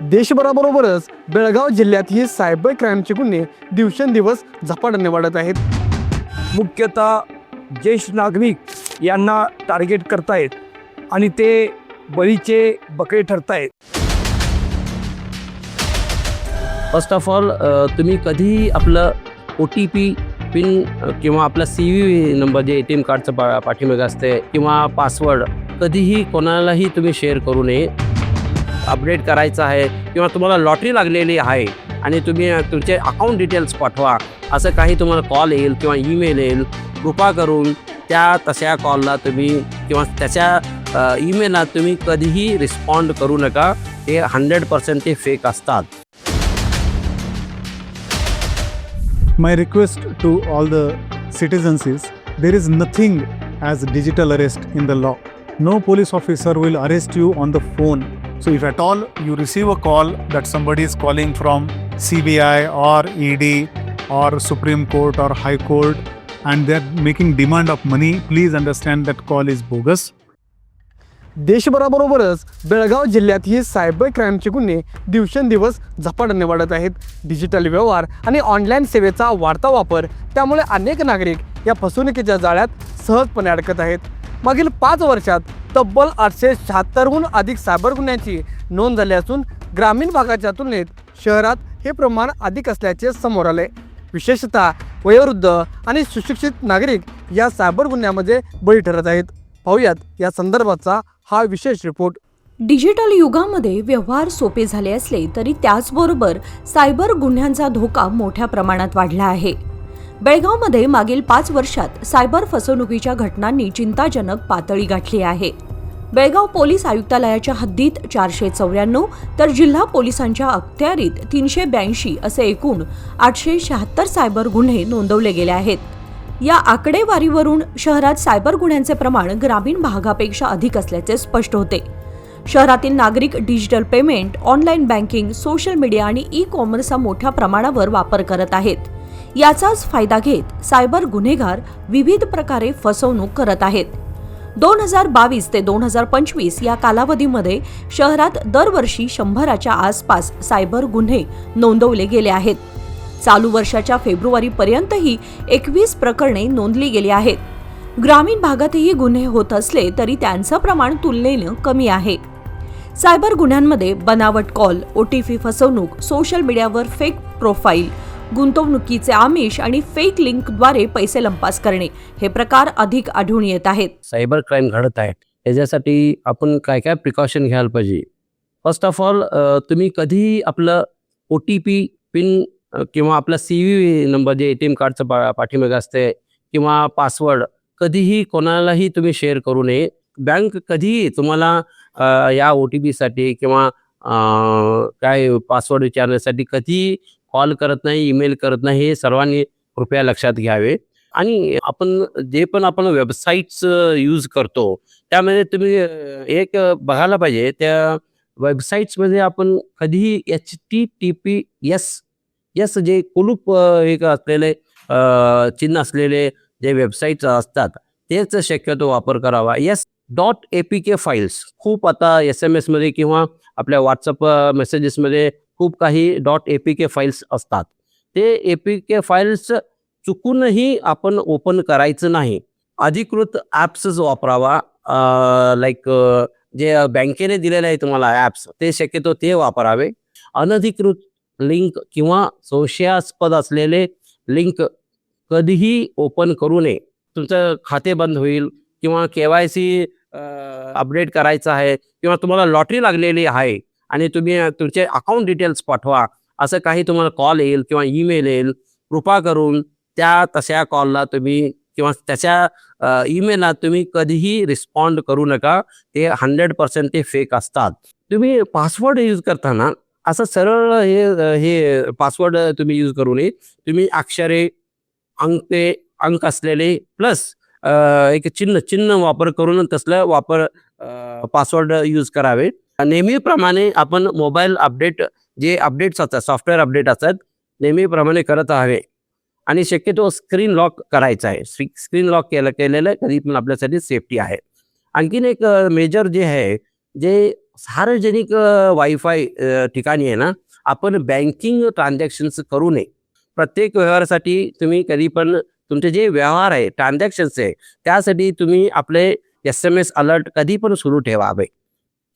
देशभराबरोबरच बेळगाव जिल्ह्यातही सायबर क्राईमचे गुन्हे दिवसेंदिवस झपाट्याने वाढत आहेत. मुख्यतः ज्येष्ठ नागरिक यांना टार्गेट करतायत आणि ते बळीचे बकरे ठरतायत. फर्स्ट ऑफ ऑल तुम्ही कधीही आपलं OTP पिन किंवा आपला CVV नंबर जे ATM कार्डचं पाठीमागे असते किंवा पासवर्ड कधीही कोणालाही तुम्ही शेअर करू नये. अपडेट करायचं आहे किंवा तुम्हाला लॉटरी लागलेली आहे आणि तुम्ही तुमचे अकाउंट डिटेल्स पाठवा असं काही तुम्हाला कॉल येईल किंवा ईमेल येईल, कृपा करून त्या तशा कॉलला तुम्ही किंवा त्याच्या ईमेलला तुम्ही कधीही रिस्पॉन्ड करू नका. ते 100% ते फेक असतात. My request to all the citizens is there is nothing as digital arrest in the law. No police officer will arrest you on the phone. So if at all you receive a call that somebody is calling from CBI or ED or Supreme Court or High Court and they're making demand of money, please understand that call is bogus. देशभराबरोबरच Belgaum जिल्ह्यातही cyber क्राईमचे गुन्हे दिवसेंदिवस झपाट्याने वाढत आहेत. Digital व्यवहार आणि online सेवेचा वाढता वापर त्यामुळे अनेक नागरिक या फसवणुकीच्या जाळ्यात सहजपणे अडकत आहेत. मागील 5 वर्षात तब्बल 876हून अधिक सायबर गुन्ह्यांची नोंद झाली असून ग्रामीण भागाच्या तुलनेत शहरात हे प्रमाण अधिक असल्याचे समोर आले. विशेषतः वयोवृद्ध आणि सुशिक्षित नागरिक या सायबर गुन्ह्यामध्ये बळी ठरत आहेत. पाहूयात या संदर्भाचा हा विशेष रिपोर्ट. डिजिटल युगामध्ये व्यवहार सोपे झाले असले तरी त्याचबरोबर सायबर गुन्ह्यांचा धोका मोठ्या प्रमाणात वाढला आहे. बेळगावमध्ये मागील 5 वर्षात सायबर फसवणुकीच्या घटनांनी चिंताजनक पातळी गाठली आहे. बेळगाव पोलीस आयुक्तालयाच्या हद्दीत 494 तर जिल्हा पोलिसांच्या अखत्यारीत 382 असे एकूण 876 सायबर गुन्हे नोंदवले गेले आहेत. या आकडेवारीवरून शहरात सायबर गुन्ह्यांचे प्रमाण ग्रामीण भागापेक्षा अधिक असल्याचे स्पष्ट होते. शहरातील नागरिक digital payment, online banking, social media आणि ई-कॉमर्सचा मोठ्या प्रमाणावर वापर करत आहेत. याचाच फायदा घेत सायबर गुन्हेगार विविध प्रकारे फसवणूक करत आहेत. 2022 ते 2025 या कालावधीमध्ये शहरात दरवर्षी 100च्या आसपास सायबर गुन्हे नोंदवले गेले आहेत. चालू वर्षाच्या फेब्रुवारीपर्यंतही 21 प्रकरणे नोंदली गेली आहेत. ग्रामीण भागातही गुन्हे होत असले तरी त्यांचं प्रमाण तुलनेनं कमी आहे. सायबर गुन्ह्यांमध्ये बनावट कॉल, OTP फसवणूक, सोशल मीडियावर फेक प्रोफाईल, गुंतवणुकीचे आमिष आणि फेक लिंकद्वारे पैसे लंपास करणे हे प्रकार अधिक आढळून येत आहेत. सायबर क्राईम घडत आहेत. याच्यासाठी आपण काय काय प्रिकॉशन घ्यायला पाहिजे. फर्स्ट ऑफ ऑल तुम्ही कधीही आपलं OTP पिन किंवा आपला CVV नंबर जे ATM कार्डचं पाठीमागे असते किंवा पासवर्ड कधीही कोणालाही तुम्ही शेअर करू नये. बँक कधीही तुम्हाला या OTPसाठी किंवा काय पासवर्ड विचारण्यासाठी कधीही कॉल करत नाही, ईमेल करत नाही. हे सर्वांनी कृपया लक्षात घ्यावे. आणि आपण जे पण आपण वेबसाईट्स यूज करतो त्यामध्ये तुम्ही एक बघायला पाहिजे त्या वेबसाईट्समध्ये आपण कधीही HTTPS जे कुलूप एक असलेले चिन्ह असलेले जे वेबसाईट्स असतात तेच शक्यतो वापर करावा. .apk फाईल्स खूप आता SMS मध्ये किंवा आपल्या WhatsApp मेसेजेसमध्ये खूप काही .apk फाईल्स असतात. ते APK फाईल्स चुकूनही आपण ओपन करायचं नाही. अधिकृत ॲप्सच वापरावा. लाईक जे बँकेने दिलेले आहे तुम्हाला ॲप्स ते शक्यतो ते वापरावे. अनधिकृत लिंक किंवा संशयास्पद असलेले लिंक कधीही ओपन करू नये. तुमचं खाते बंद होईल किंवा KYC अपडेट करायचं आहे किंवा तुम्हाला लॉटरी लागलेली आहे आणि तुम्ही तुमचे अकाउंट डिटेल्स पाठवा असं काही तुम्हाला कॉल येईल किंवा ईमेल येईल, कृपा करून त्या तशा कॉलला तुम्ही किंवा त्याच्या ईमेलला तुम्ही कधीही रिस्पॉन्ड करू नका. ते 100% ते फेक असतात. तुम्ही पासवर्ड यूज करताना असं सरळ हे पासवर्ड तुम्ही यूज करू नये. तुम्ही अक्षरे, अंक असलेले प्लस एक चिन्ह वापर करून तसलं पासवर्ड यूज करावे. नेहमीप्रमाणे आपण मोबाईल अपडेट जे अपडेट्स असतात, सॉफ्टवेअर अपडेट असतात, नेहमीप्रमाणे करत हवे. आणि शक्यतो स्क्रीन लॉक करायचं आहे. स्क्रीन लॉक केलेलं कधी पण आपल्यासाठी सेफ्टी आहे. आणखीन एक मेजर जे आहे, जे सार्वजनिक वायफाय ठिकाणी आहे ना, आपण बँकिंग ट्रान्झॅक्शन्स करू नये. प्रत्येक व्यवहारासाठी तुम्ही कधी पण तुमचे जे व्यवहार आहे, ट्रान्झॅक्शन्स आहे, त्यासाठी तुम्ही आपले SMS अलर्ट कधी पण सुरू ठेवावे.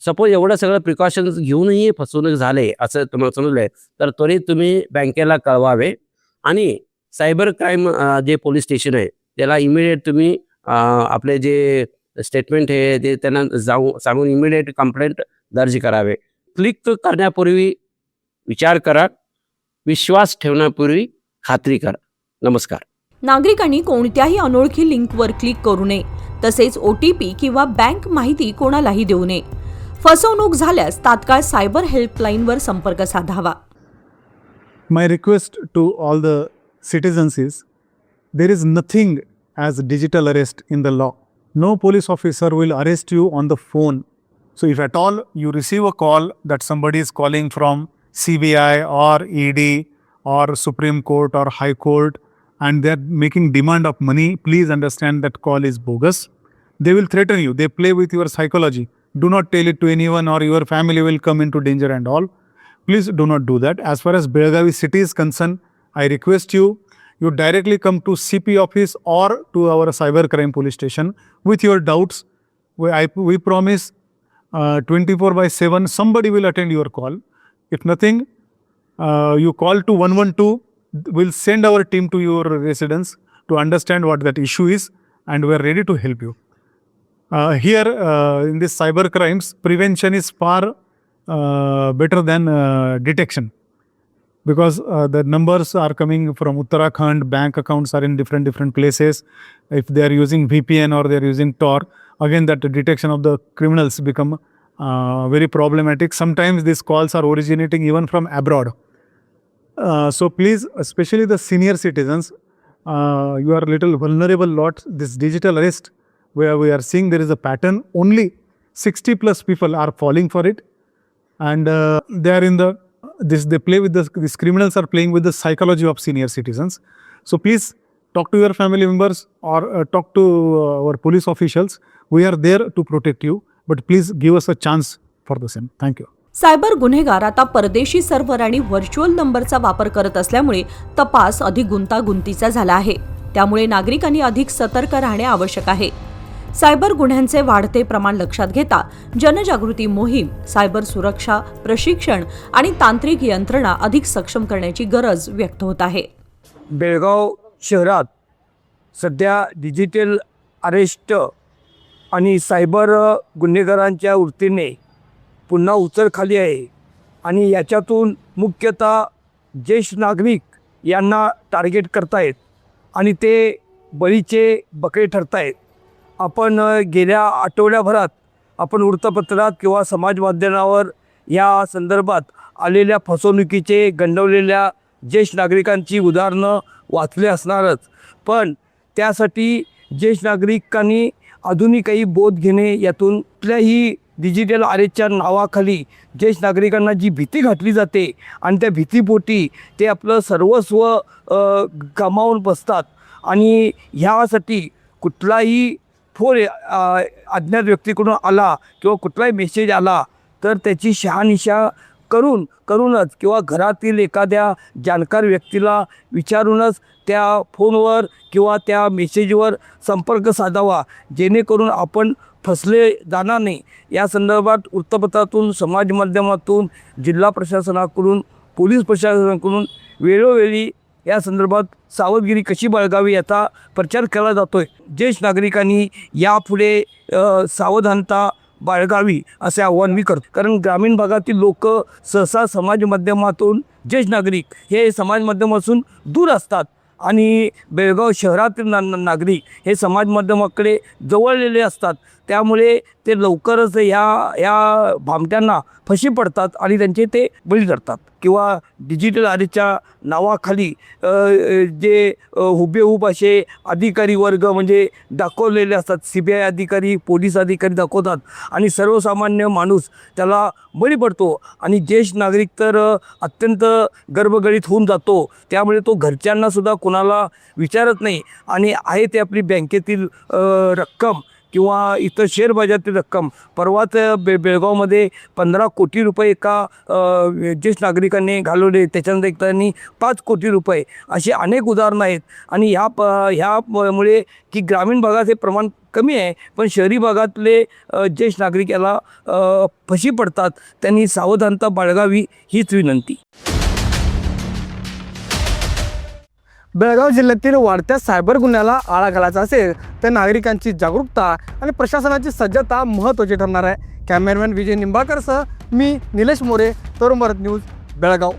सपोज एवढं सगळं प्रिकॉशन्स घेऊनही फसवणूक झाले असं तुम्हाला समजलंय, तर त्वरित तुम्ही बँकेला कळवावे आणि सायबर क्राईम जे पोलीस स्टेशन आहे त्याला इमिडिएट तुम्ही आपले जे स्टेटमेंट आहे ते त्यांना सांगून इमिडिएट कंप्लेंट दर्ज करावे. क्लिक करण्यापूर्वी विचार करा, विश्वास ठेवण्यापूर्वी खात्री करा. नमस्कार. नागरिकांनी कोणत्याही अनोळखी लिंकवर क्लिक करू नये, तसेच OTP किंवा बँक माहिती कोणालाही देऊ नये. फसवणूक झाल्यास तात्काळ सायबर हेल्पलाईनवर संपर्क साधावा. My request to all the citizens is there is nothing as digital arrest in the law. No police officer will arrest you on the phone. So if at all you receive a call that somebody is calling from CBI or ED or Supreme Court or High Court and they're making demand of money, please understand that call is bogus. They will threaten you. They play with your psychology. Do not tell it to anyone or your family will come into danger and all. Please do not do that. As far as Belagavi city is concerned, I request you directly come to CP office or to our cyber crime police station with your doubts. We promise 24/7 somebody will attend your call. If nothing, you call to 112. We'll send our team to your residence to understand what that issue is and we are ready to help you. Here in this cyber crimes, prevention is far better than detection because the numbers are coming from Uttarakhand, bank accounts are in different places. If they are using VPN or they are using Tor, again that detection of the criminals become very problematic. Sometimes these calls are originating even from abroad. So please, especially the senior citizens, you are little vulnerable lot. This digital arrest, where we are seeing there is a pattern, only 60 plus people are falling for it, and they are in the they play with these criminals are playing with the psychology of senior citizens. So please talk to your family members or talk to our police officials. We are there to protect you, but please give us a chance for the same. Thank you. Cyber गुन्हेगार आता परदेशी server आणि virtual नंबरचा वापर करत असल्यामुळे तपास अधिक गुंतागुंतीचा झाला आहे. त्यामुळे नागरिकांनी अधिक सतर्क राहणे आवश्यक आहे. सायबर गुन्ह्यांचे वाढते प्रमाण लक्षात घेता जनजागृती मोहीम, सायबर सुरक्षा प्रशिक्षण आणि तांत्रिक यंत्रणा अधिक सक्षम करण्याची गरज व्यक्त होत आहे. बेळगाव शहरात सध्या डिजिटल अरेस्ट आणि सायबर गुन्हेगारांच्या वृत्तीने पुन्हा उचल खाली आहे आणि याच्यातून मुख्यतः ज्येष्ठ नागरिक यांना टार्गेट करतायत आणि ते बळीचे बकरे ठरतायत. आपण गेल्या आठवड्याभरात आपण वृत्तपत्रात किंवा समाज माध्यमावर या संदर्भात आलेल्या फसवणुकीचे गंडवलेल्या ज्येष्ठ नागरिकांची उदाहरणं वाचले असणारच, पण त्यासाठी ज्येष्ठ नागरिकांनी आधुनिक काही बोध घेणे, यातून कुठल्याही डिजिटल अरेस्टच्या नावाखाली ज्येष्ठ नागरिकांना जी भीती घातली जाते आणि त्या भीतीपोटी ते आपलं सर्वस्व गमावून बसतात आणि ह्यासाठी कुठलाही फोन अज्ञात व्यक्तीकडून आला किंवा कुठलाही मेसेज आला तर त्याची शहानिशा करूनच किंवा घरातील एखाद्या जाणकार व्यक्तीला विचारूनच त्या फोनवर किंवा त्या मेसेजवर संपर्क साधावा, जेणेकरून आपण फसले जाणार नाही. या संदर्भात वृत्तपत्रातून, समाज माध्यमातून, जिल्हा प्रशासनाकडून, पोलीस प्रशासनाकडून वेळोवेळी या संदर्भात सावधगिरी कशी बाळगावी याचा प्रचार केला जातो आहे. ज्येष्ठ नागरिकांनी यापुढे सावधानता बाळगावी असे आव्हान मी करतो. कारण ग्रामीण भागातील लोक सहसा समाज माध्यमातून, ज्येष्ठ नागरिक हे समाज माध्यमातून दूर असतात आणि बेळगाव शहरातील नागरिक हे समाज माध्यमाकडे जवळलेले असतात. त्यामुळे ते लवकरच या भामट्यांना फशी पडतात आणि त्यांचे ते बळी ठरतात किंवा डिजिटल अरेस्टच्या नावाखाली जे हुबेहूब असे अधिकारी वर्ग म्हणजे दाखवलेले असतात, CBI अधिकारी, पोलीस अधिकारी दाखवतात आणि सर्वसामान्य माणूस त्याला बळी पडतो आणि ज्येष्ठ नागरिक तर अत्यंत गर्भगडीत होऊन जातो. त्यामुळे तो घरच्यांनासुद्धा कोणाला विचारत नाही आणि आहे ते आपली बँकेतील रक्कम किंवा इतर शेअर बाजारातील रक्कम. परवाच बेळगावमध्ये 15 कोटी रुपये एका ज्येष्ठ नागरिकांनी घालवले. त्याच्यानंतर एक त्यांनी 5 कोटी रुपये, अशी अनेक उदाहरणं आहेत. आणि ह्यामुळे की ग्रामीण भागात हे प्रमाण कमी आहे, पण शहरी भागातले ज्येष्ठ नागरिक याला फशी पडतात. त्यांनी सावधानता बाळगावी हीच विनंती. बेळगाव जिल्ह्यातील वाढत्या सायबर गुन्ह्याला आळा घालायचा असेल तर नागरिकांची जागरूकता आणि प्रशासनाची सज्जता महत्त्वाची ठरणार आहे. कॅमेरामॅन विजय निंबाळकरसह मी निलेश मोरे, तरुण भारत न्यूज, बेळगाव.